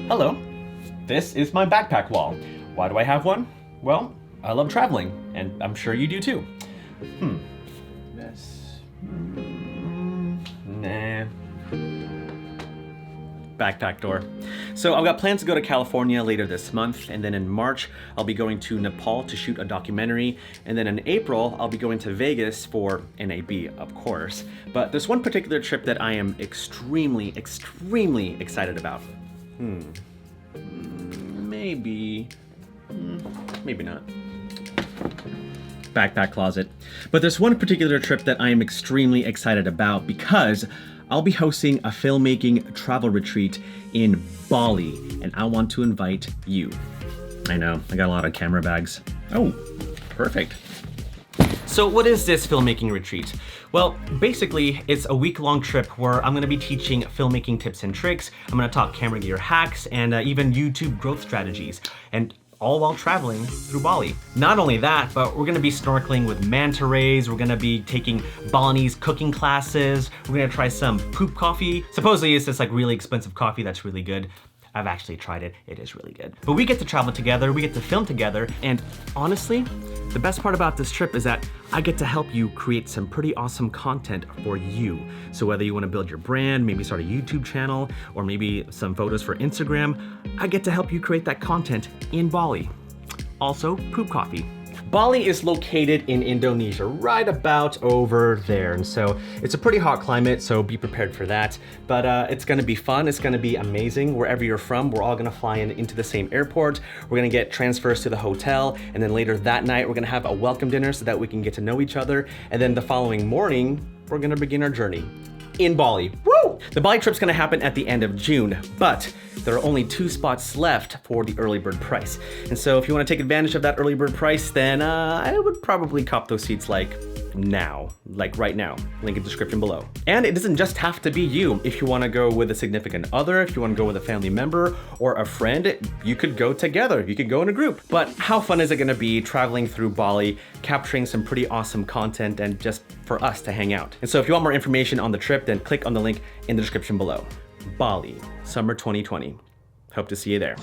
Hello, this is my backpack wall. Why do I have one? Well, I love traveling, and I'm sure you do too. This, nah. Backpack door. So I've got plans to go to California later this month, and then in March, I'll be going to Nepal to shoot a documentary, and then in April, I'll be going to Vegas for NAB, of course. But there's one particular trip that I am extremely excited about. Maybe not. Backpack closet. But there's one particular trip that I am extremely excited about because I'll be hosting a filmmaking travel retreat in Bali, and I want to invite you. I know, I got a lot of camera bags. Oh, perfect. So what is this filmmaking retreat? Well, basically, it's a week-long trip where I'm gonna be teaching filmmaking tips and tricks. I'm gonna talk camera gear hacks and even YouTube growth strategies, and all while traveling through Bali. Not only that, but we're gonna be snorkeling with manta rays, we're gonna be taking Balinese cooking classes, we're gonna try some poop coffee. Supposedly it's this like really expensive coffee that's really good. I've actually tried it, it is really good. But we get to travel together, we get to film together, and honestly, the best part about this trip is that I get to help you create some pretty awesome content for you. So whether you wanna build your brand, maybe start a YouTube channel, or maybe some photos for Instagram, I get to help you create that content in Bali. Also, poop coffee. Bali is located in Indonesia, right about over there. And so it's a pretty hot climate, so be prepared for that. But it's gonna be fun, it's gonna be amazing. Wherever you're from, we're all gonna fly into the same airport. We're gonna get transfers to the hotel. And then later that night, we're gonna have a welcome dinner so that we can get to know each other. And then the following morning, we're gonna begin our journey in Bali. Woo! The Bali trip's gonna happen at the end of June, but there are only 2 spots left for the early bird price. And so if you wanna take advantage of that early bird price, then I would probably cop those seats like now, like right now. Link in the description below. And it doesn't just have to be you. If you wanna go with a significant other, if you wanna go with a family member or a friend, you could go together, you could go in a group. But how fun is it gonna be traveling through Bali, capturing some pretty awesome content and just for us to hang out? And so if you want more information on the trip, then click on the link in the description below. Bali, summer 2020. Hope to see you there.